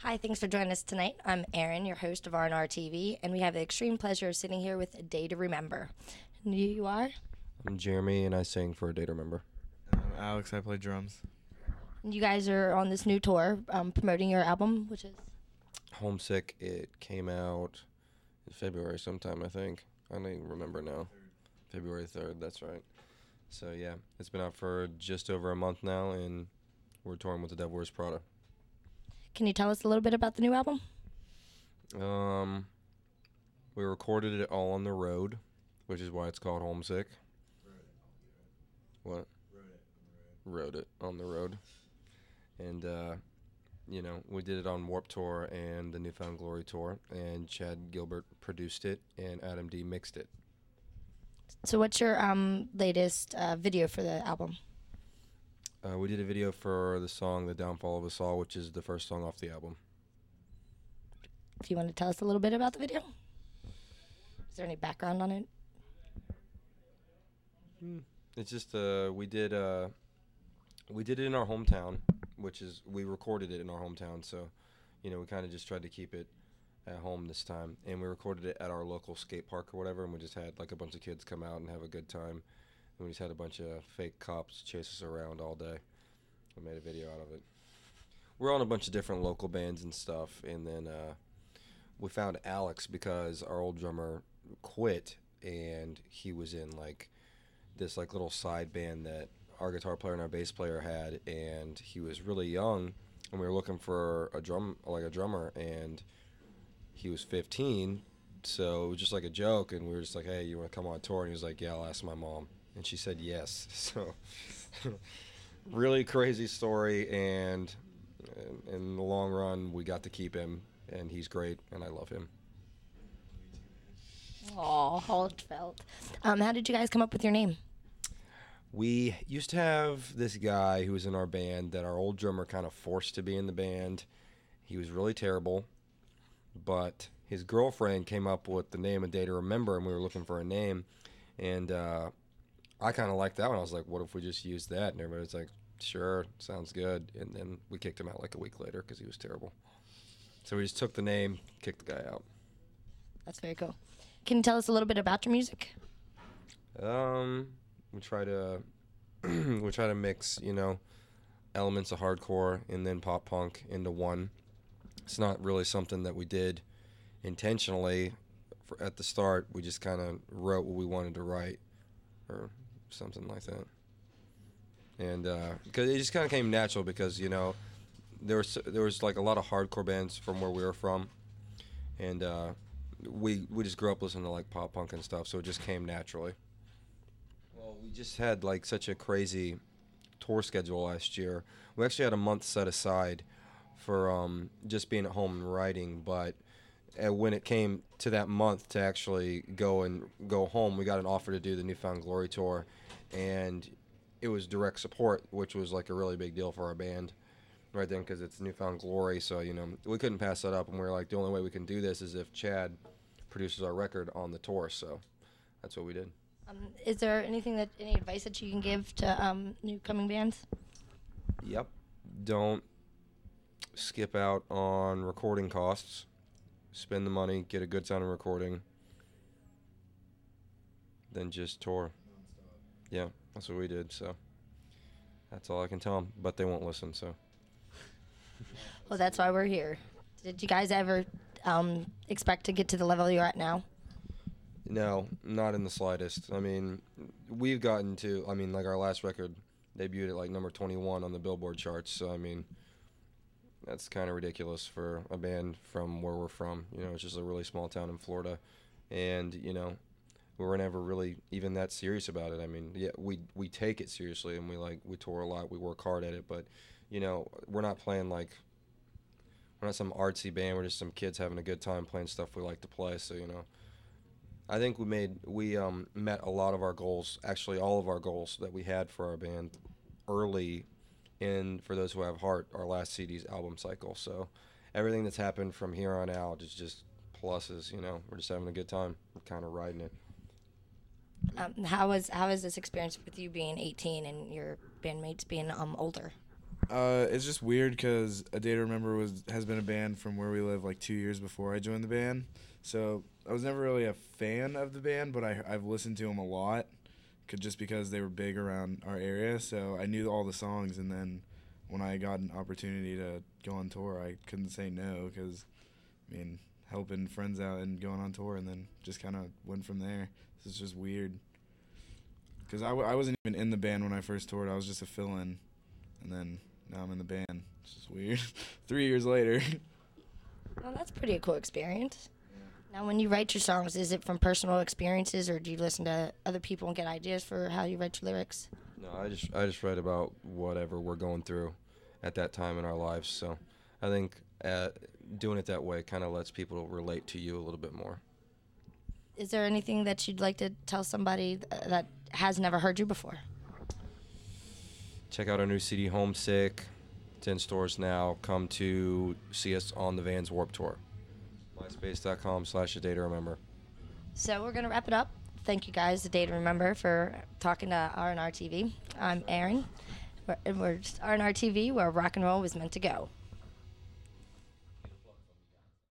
Hi, thanks for joining us tonight. I'm Erin, your host of RNRTV, and we have the extreme pleasure of sitting here with A Day to Remember. And you are? I'm Jeremy, and I sing for A Day to Remember. I'm Alex, I play drums. And you guys are on this new tour promoting your album, which is? Homesick. It came out in February sometime, I think. I don't even remember now. February 3rd, that's right. So, yeah, it's been out for just over a month now, and we're touring with The Devil Wears Prada. Can you tell us a little bit about the new album? We recorded it all on the road, which is why it's called Homesick. What? Wrote it on the road. And, we did it on Warped Tour and the Newfound Glory Tour, and Chad Gilbert produced it, and Adam D mixed it. So what's your latest video for the album? We did a video for the song The Downfall of Us All, which is the first song off the album. Do you want to tell us a little bit about the video? Is there any background on it? It's just we did it in our hometown, we recorded it in our hometown, so we kind of just tried to keep it at home this time, and we recorded it at our local skate park or whatever, and we just had like a bunch of kids come out and have a good time, and we just had a bunch of fake cops chase us around all day. We made a video out of it. We're on a bunch of different local bands and stuff, and then we found Alex because our old drummer quit, and he was in like this like little side band that our guitar player and our bass player had, and he was really young, and we were looking for a drummer, and he was 15, so it was just like a joke, and we were just like, hey, you want to come on tour? And he was like, yeah, I'll ask my mom, and she said yes. So really crazy story, and in the long run we got to keep him, and he's great, and I love him. Aw, heartfelt. How did you guys come up with your name? We used to have this guy who was in our band that our old drummer kind of forced to be in the band. He was really terrible, but his girlfriend came up with the name A Day to Remember, and we were looking for a name, and I kind of liked that one. I was like, what if we just used that? And everybody was like, sure, sounds good. And then we kicked him out like a week later because he was terrible. So we just took the name, kicked the guy out. That's very cool. Can you tell us a little bit about your music? We try to mix, elements of hardcore and then pop punk into one. It's not really something that we did intentionally at the start. We just kind of wrote what we wanted to write or something like that. And because it just kind of came natural because, there was like a lot of hardcore bands from where we were from, and we just grew up listening to like pop punk and stuff, so it just came naturally. Well, we just had like such a crazy tour schedule last year. We actually had a month set aside for just being at home and writing, but when it came to that month to actually go home, we got an offer to do the Newfound Glory tour, and it was direct support, which was like a really big deal for our band right then because it's Newfound Glory, so we couldn't pass that up, and we were like, the only way we can do this is if Chad produces our record on the tour, so that's what we did. Is there any advice that you can give to new coming bands? Yep. Don't skip out on recording costs. Spend the money, get a good sounding recording, then just tour. Yeah, that's what we did, so that's all I can tell them, but they won't listen, so. Well, that's why we're here. Did you guys ever expect to get to the level you're at now? No, not in the slightest. I mean, we've gotten to, like our last record debuted at like number 21 on the Billboard charts, so I mean, that's kind of ridiculous for a band from where we're from. It's just a really small town in Florida, and we were never really even that serious about it. I mean, yeah, we take it seriously, and we tour a lot, we work hard at it, but we're not playing like, we're not some artsy band. We're just some kids having a good time playing stuff we like to play. So I think we met a lot of our goals, actually all of our goals that we had for our band early in For Those Who Have Heart, our last CD's album cycle. So everything that's happened from here on out is just pluses. We're just having a good time. We're kind of riding it. How is this experience with you being 18 and your bandmates being older? It's just weird because A Day to Remember has been a band from where we live like 2 years before I joined the band. So I was never really a fan of the band, but I've listened to them a lot, just because they were big around our area. So I knew all the songs, and then when I got an opportunity to go on tour, I couldn't say no because, I mean, helping friends out and going on tour, and then just kind of went from there. It's just weird because I wasn't even in the band when I first toured. I was just a fill-in, and then now I'm in the band. It's just weird. 3 years later. Well, that's pretty a cool experience. Now, when you write your songs, is it from personal experiences, or do you listen to other people and get ideas for how you write your lyrics? No, I just write about whatever we're going through at that time in our lives. So I think doing it that way kind of lets people relate to you a little bit more. Is there anything that you'd like to tell somebody that has never heard you before? Check out our new CD, Homesick. It's in stores now. Come to see us on the Vans Warped Tour. MySpace.com/A Day to Remember. So we're going to wrap it up. Thank you guys, A Day to Remember, for talking to RNRTV. I'm Aaron. We're just RNRTV, where rock and roll was meant to go.